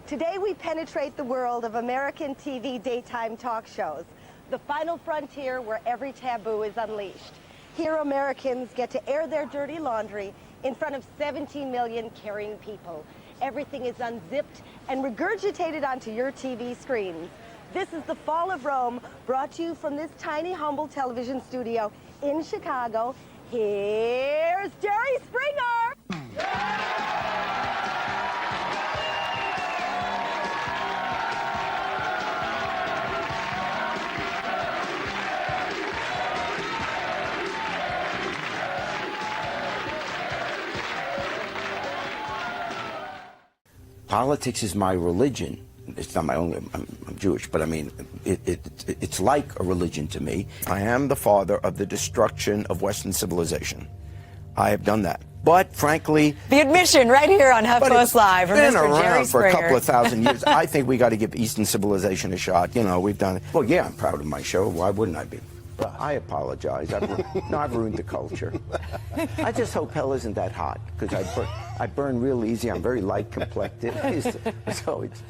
Today we penetrate the world of American TV daytime talk shows, the final frontier where every taboo is unleashed. Here Americans get to air their dirty laundry in front of 17 million caring people. Everything is unzipped and regurgitated onto your TV screens. This is The Fall of Rome, brought to you from this tiny, humble television studio in Chicago. Here's Jerry Springer! Politics is my religion. It's not my only, I'm Jewish, but I mean, it's like a religion to me. I am the father of the destruction of Western civilization. I have done that. But frankly... The admission right here on HuffPost Live from Mr. Jerry Springer. It's been around for a couple of thousand years. I think we got to give Eastern civilization a shot. You know, we've done it. Well, yeah, I'm proud of my show. Why wouldn't I be? But I apologize. I've ruined the culture. I just hope hell isn't that hot, because I burn real easy. I'm very light complected. So it's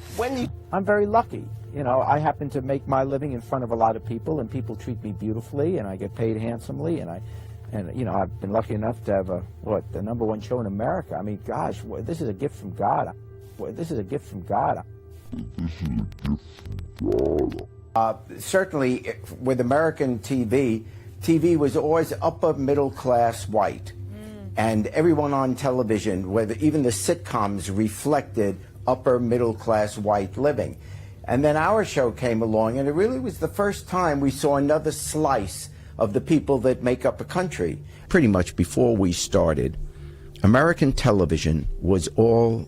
I'm very lucky. You know, I happen to make my living in front of a lot of people, and people treat me beautifully, and I get paid handsomely, and you know, I've been lucky enough to have the #1 show in America. I mean, gosh, this is a gift from God. This is a gift from God. Certainly, with American TV was always upper middle class white. And everyone on television, whether even the sitcoms, reflected upper middle class white living. And then our show came along, and it really was the first time we saw another slice of the people that make up a country. Pretty much before we started, American television was all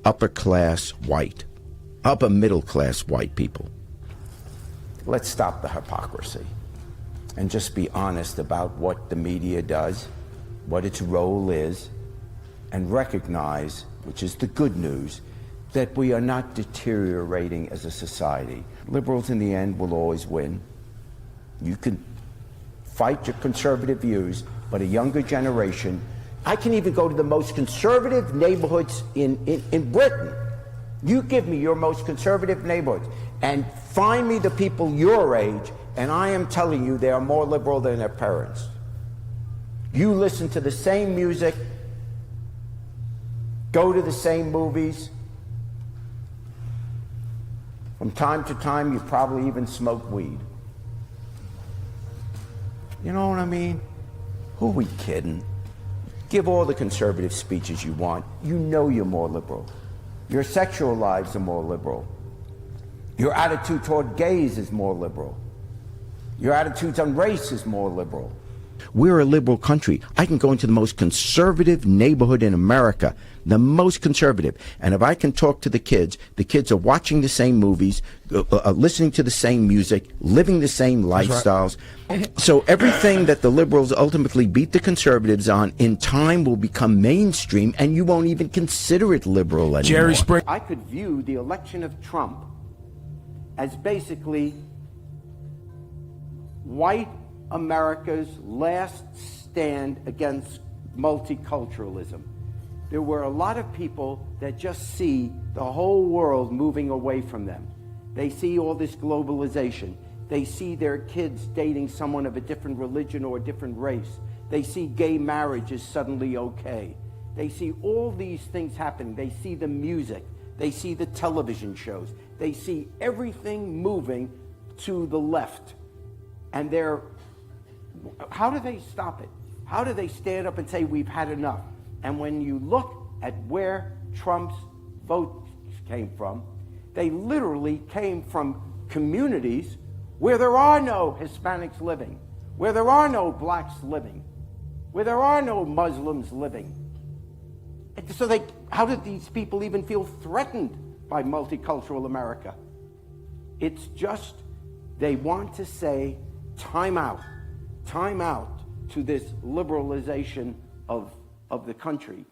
upper class white, upper middle class white people. Let's stop the hypocrisy and just be honest about what the media does, what its role is, and recognize, which is the good news, that we are not deteriorating as a society. Liberals in the end will always win. You can fight your conservative views, but a younger generation, I can even go to the most conservative neighborhoods in Britain. You give me your most conservative neighborhoods and find me the people your age, and I am telling you they are more liberal than their parents. You listen to the same music, go to the same movies. From time to time, you probably even smoke weed. You know what I mean? Who are we kidding? Give all the conservative speeches you want. You know you're more liberal. Your sexual lives are more liberal. Your attitude toward gays is more liberal. Your attitudes on race is more liberal. We're a liberal country. I can go into the most conservative neighborhood in America, the most conservative, and if I can talk to the kids are watching the same movies, listening to the same music, living the same lifestyles. Right. So everything that the liberals ultimately beat the conservatives on, in time will become mainstream, and you won't even consider it liberal anymore. Jerry Springer. I could view the election of Trump as basically white America's last stand against multiculturalism. There were a lot of people that just see the whole world moving away from them. They see all this globalization. They see their kids dating someone of a different religion or a different race. They see gay marriage is suddenly okay. They see all these things happening. They see the music. They see the television shows. They see everything moving to the left. And how do they stop it? How do they stand up and say, we've had enough? And when you look at where Trump's votes came from, they literally came from communities where there are no Hispanics living, where there are no blacks living, where there are no Muslims living. So how did these people even feel threatened by multicultural America? It's just, they want to say, time out to this liberalization of the country.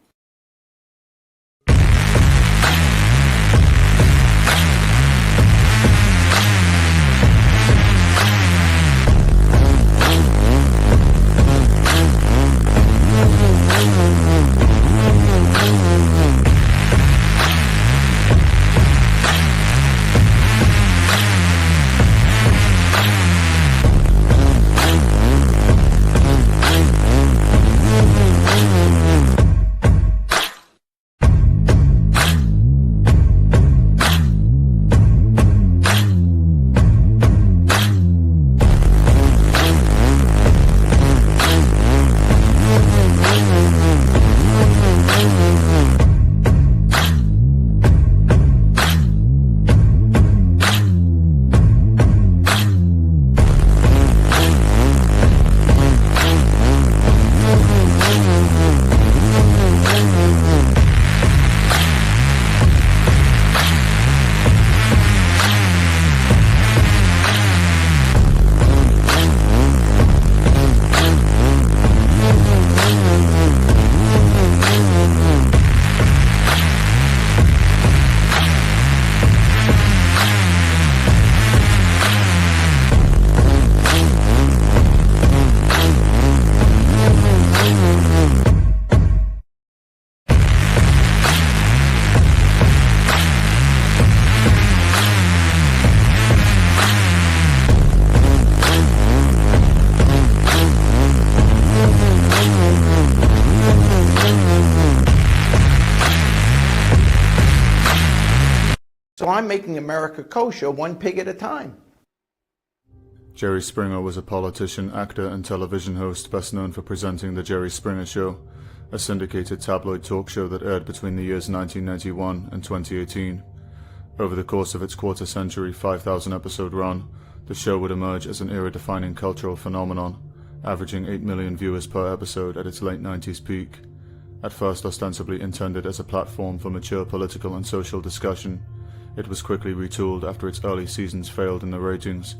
So I'm making America kosher one pig at a time. Jerry Springer was a politician, actor, and television host best known for presenting The Jerry Springer Show, a syndicated tabloid talk show that aired between the years 1991 and 2018. Over the course of its quarter-century, 5,000-episode run, the show would emerge as an era-defining cultural phenomenon, averaging 8 million viewers per episode at its late 90s peak. At first ostensibly intended as a platform for mature political and social discussion, it was quickly retooled after its early seasons failed in the ratings,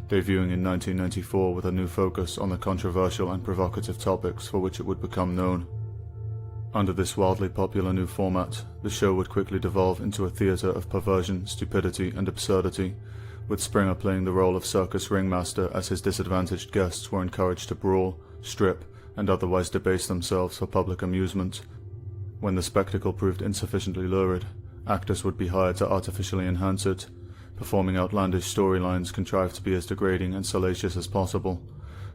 debuting in 1994 with a new focus on the controversial and provocative topics for which it would become known. Under this wildly popular new format, the show would quickly devolve into a theatre of perversion, stupidity, and absurdity, with Springer playing the role of circus ringmaster as his disadvantaged guests were encouraged to brawl, strip, and otherwise debase themselves for public amusement. When the spectacle proved insufficiently lurid, actors would be hired to artificially enhance it, performing outlandish storylines contrived to be as degrading and salacious as possible.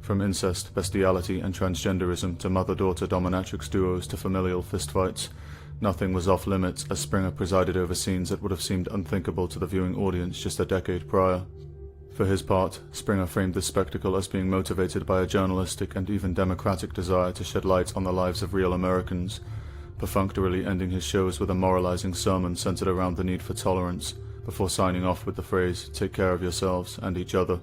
From incest, bestiality, and transgenderism to mother-daughter dominatrix duos to familial fistfights, nothing was off-limits as Springer presided over scenes that would have seemed unthinkable to the viewing audience just a decade prior. For his part, Springer framed this spectacle as being motivated by a journalistic and even democratic desire to shed light on the lives of real Americans, perfunctorily ending his shows with a moralizing sermon centered around the need for tolerance, before signing off with the phrase, "Take care of yourselves and each other."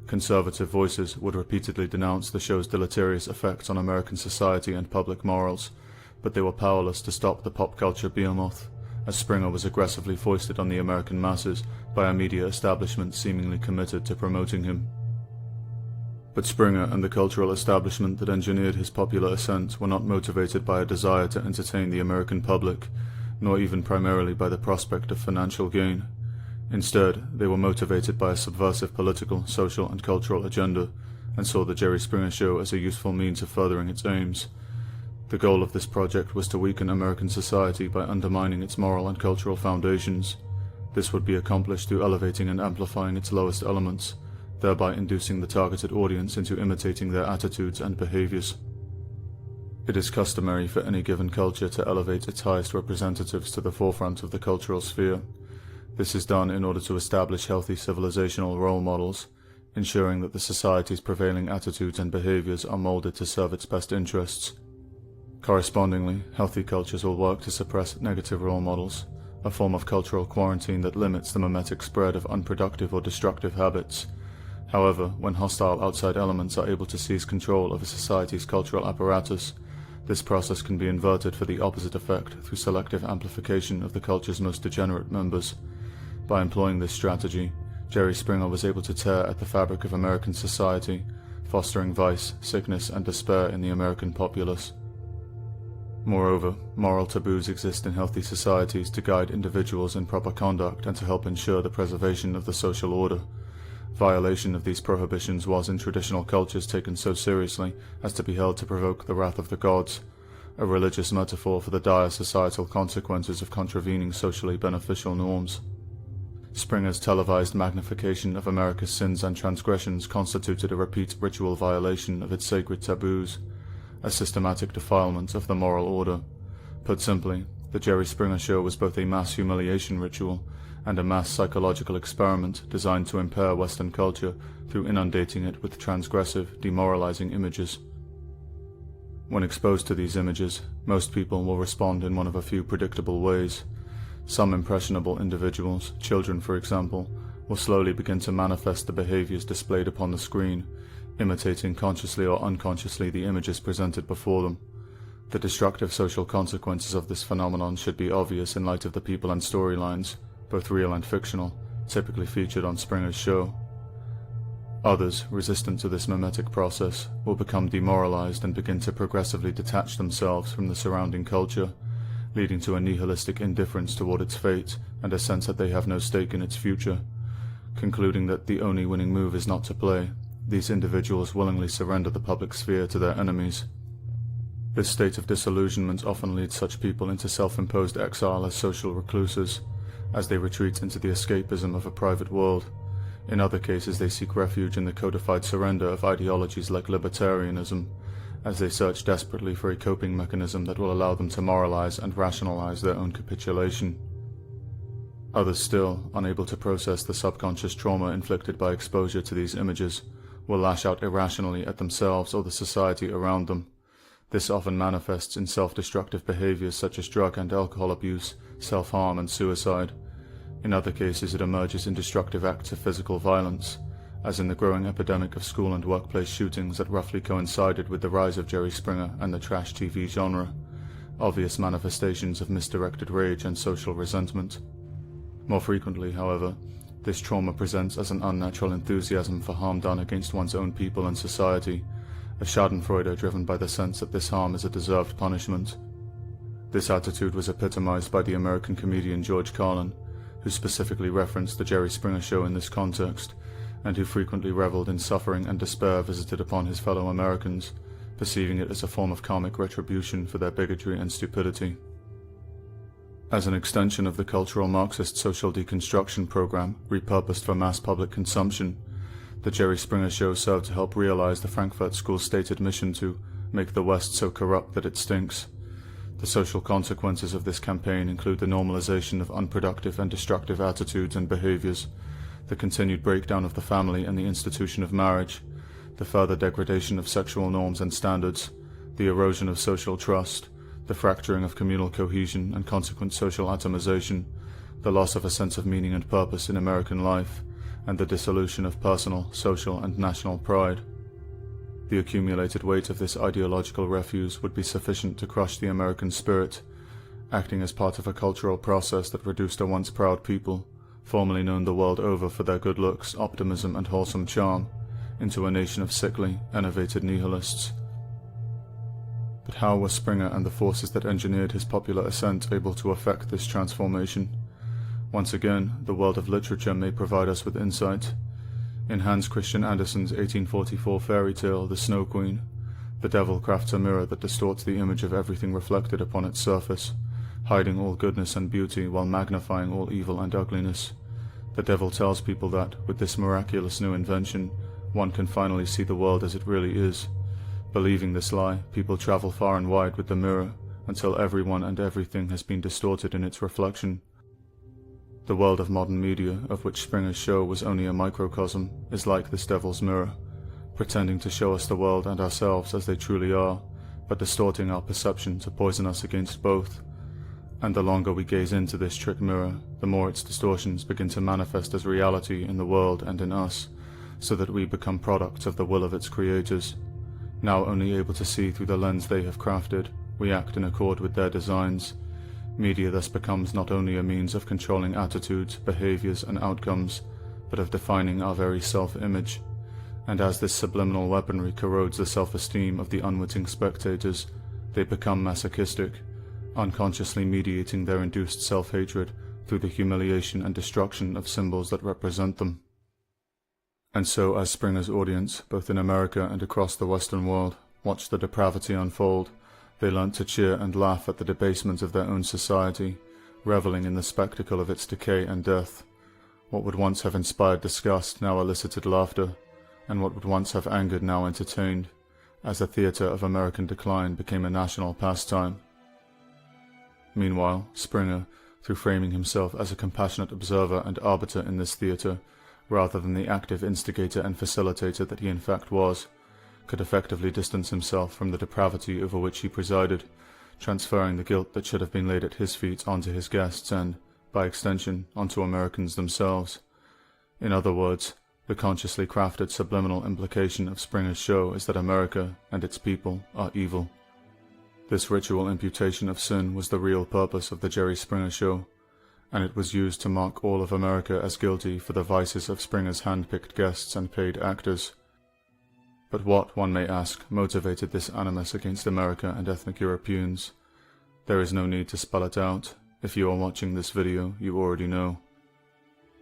Conservative voices would repeatedly denounce the show's deleterious effects on American society and public morals, but they were powerless to stop the pop culture behemoth, as Springer was aggressively foisted on the American masses by a media establishment seemingly committed to promoting him. But Springer and the cultural establishment that engineered his popular ascent were not motivated by a desire to entertain the American public, nor even primarily by the prospect of financial gain. Instead, they were motivated by a subversive political, social, and cultural agenda, and saw the Jerry Springer Show as a useful means of furthering its aims. The goal of this project was to weaken American society by undermining its moral and cultural foundations. This would be accomplished through elevating and amplifying its lowest elements, thereby inducing the targeted audience into imitating their attitudes and behaviors. It is customary for any given culture to elevate its highest representatives to the forefront of the cultural sphere. This is done in order to establish healthy civilizational role models, ensuring that the society's prevailing attitudes and behaviors are molded to serve its best interests. Correspondingly, healthy cultures will work to suppress negative role models, a form of cultural quarantine that limits the mimetic spread of unproductive or destructive habits. However, when hostile outside elements are able to seize control of a society's cultural apparatus, this process can be inverted for the opposite effect through selective amplification of the culture's most degenerate members. By employing this strategy, Jerry Springer was able to tear at the fabric of American society, fostering vice, sickness, and despair in the American populace. Moreover, moral taboos exist in healthy societies to guide individuals in proper conduct and to help ensure the preservation of the social order. Violation of these prohibitions was in traditional cultures taken so seriously as to be held to provoke the wrath of the gods, a religious metaphor for the dire societal consequences of contravening socially beneficial norms. Springer's televised magnification of America's sins and transgressions constituted a repeat ritual violation of its sacred taboos, a systematic defilement of the moral order. Put simply, the Jerry Springer Show was both a mass humiliation ritual and a mass psychological experiment designed to impair Western culture through inundating it with transgressive, demoralizing images. When exposed to these images, most people will respond in one of a few predictable ways. Some impressionable individuals, children for example, will slowly begin to manifest the behaviors displayed upon the screen, imitating consciously or unconsciously the images presented before them. The destructive social consequences of this phenomenon should be obvious in light of the people and storylines, both real and fictional, typically featured on Springer's show. Others, resistant to this mimetic process, will become demoralized and begin to progressively detach themselves from the surrounding culture, leading to a nihilistic indifference toward its fate and a sense that they have no stake in its future. Concluding that the only winning move is not to play, these individuals willingly surrender the public sphere to their enemies. This state of disillusionment often leads such people into self-imposed exile as social recluses, as they retreat into the escapism of a private world. In other cases, they seek refuge in the codified surrender of ideologies like libertarianism, as they search desperately for a coping mechanism that will allow them to moralize and rationalize their own capitulation. Others still, unable to process the subconscious trauma inflicted by exposure to these images, will lash out irrationally at themselves or the society around them. This often manifests in self-destructive behaviors such as drug and alcohol abuse, self-harm and suicide. In other cases, it emerges in destructive acts of physical violence, as in the growing epidemic of school and workplace shootings that roughly coincided with the rise of Jerry Springer and the trash TV genre, obvious manifestations of misdirected rage and social resentment. More frequently, however, this trauma presents as an unnatural enthusiasm for harm done against one's own people and society, a schadenfreude driven by the sense that this harm is a deserved punishment. This attitude was epitomized by the American comedian George Carlin, who specifically referenced the Jerry Springer Show in this context, and who frequently reveled in suffering and despair visited upon his fellow Americans, perceiving it as a form of karmic retribution for their bigotry and stupidity. As an extension of the cultural Marxist social deconstruction program, repurposed for mass public consumption, the Jerry Springer Show served to help realize the Frankfurt School's stated mission to make the West so corrupt that it stinks. The social consequences of this campaign include the normalization of unproductive and destructive attitudes and behaviors, the continued breakdown of the family and the institution of marriage, the further degradation of sexual norms and standards, the erosion of social trust, the fracturing of communal cohesion and consequent social atomization, the loss of a sense of meaning and purpose in American life, and the dissolution of personal, social, and national pride. The accumulated weight of this ideological refuse would be sufficient to crush the American spirit, acting as part of a cultural process that reduced a once proud people, formerly known the world over for their good looks, optimism, and wholesome charm, into a nation of sickly, enervated nihilists. But how were Springer and the forces that engineered his popular ascent able to effect this transformation? Once again, the world of literature may provide us with insight. In Hans Christian Andersen's 1844 fairy tale, The Snow Queen, the devil crafts a mirror that distorts the image of everything reflected upon its surface, hiding all goodness and beauty while magnifying all evil and ugliness. The devil tells people that, with this miraculous new invention, one can finally see the world as it really is. Believing this lie, people travel far and wide with the mirror, until everyone and everything has been distorted in its reflection. The world of modern media, of which Springer's show was only a microcosm, is like this devil's mirror, pretending to show us the world and ourselves as they truly are, but distorting our perception to poison us against both. And the longer we gaze into this trick mirror, the more its distortions begin to manifest as reality in the world and in us, so that we become products of the will of its creators. Now only able to see through the lens they have crafted, we act in accord with their designs. Media thus becomes not only a means of controlling attitudes, behaviors, and outcomes, but of defining our very self-image. And as this subliminal weaponry corrodes the self-esteem of the unwitting spectators, they become masochistic, unconsciously mediating their induced self-hatred through the humiliation and destruction of symbols that represent them. And so, as Springer's audience, both in America and across the Western world, watched the depravity unfold, they learnt to cheer and laugh at the debasement of their own society, reveling in the spectacle of its decay and death. What would once have inspired disgust now elicited laughter, and what would once have angered now entertained, as the theatre of American decline became a national pastime. Meanwhile, Springer, through framing himself as a compassionate observer and arbiter in this theatre, rather than the active instigator and facilitator that he in fact was, could effectively distance himself from the depravity over which he presided, transferring the guilt that should have been laid at his feet onto his guests and, by extension, onto Americans themselves. In other words, the consciously crafted subliminal implication of Springer's show is that America and its people are evil. This ritual imputation of sin was the real purpose of the Jerry Springer Show, and it was used to mark all of America as guilty for the vices of Springer's hand-picked guests and paid actors. But what, one may ask, motivated this animus against America and ethnic Europeans? There is no need to spell it out. If you are watching this video, you already know.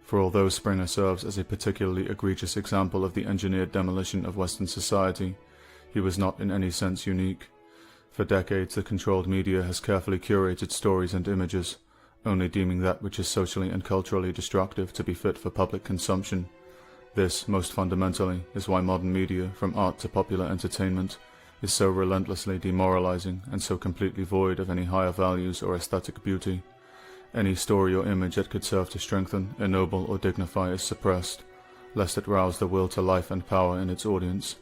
For although Springer serves as a particularly egregious example of the engineered demolition of Western society, he was not in any sense unique. For decades, the controlled media has carefully curated stories and images, only deeming that which is socially and culturally destructive to be fit for public consumption. This, most fundamentally, is why modern media, from art to popular entertainment, is so relentlessly demoralizing and so completely void of any higher values or aesthetic beauty. Any story or image that could serve to strengthen, ennoble, or dignify is suppressed, lest it rouse the will to life and power in its audience.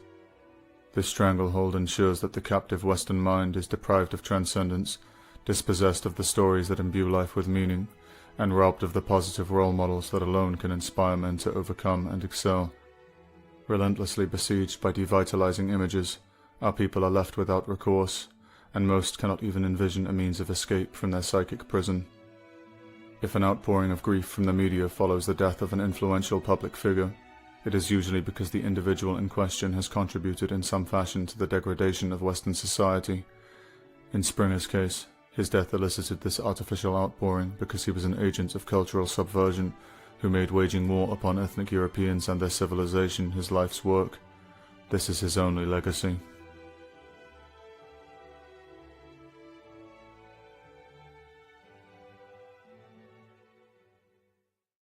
This stranglehold ensures that the captive Western mind is deprived of transcendence, dispossessed of the stories that imbue life with meaning, and robbed of the positive role models that alone can inspire men to overcome and excel. Relentlessly besieged by devitalizing images, our people are left without recourse, and most cannot even envision a means of escape from their psychic prison. If an outpouring of grief from the media follows the death of an influential public figure, it is usually because the individual in question has contributed in some fashion to the degradation of Western society. In Springer's case, his death elicited this artificial outpouring because he was an agent of cultural subversion who made waging war upon ethnic Europeans and their civilization his life's work. This is his only legacy.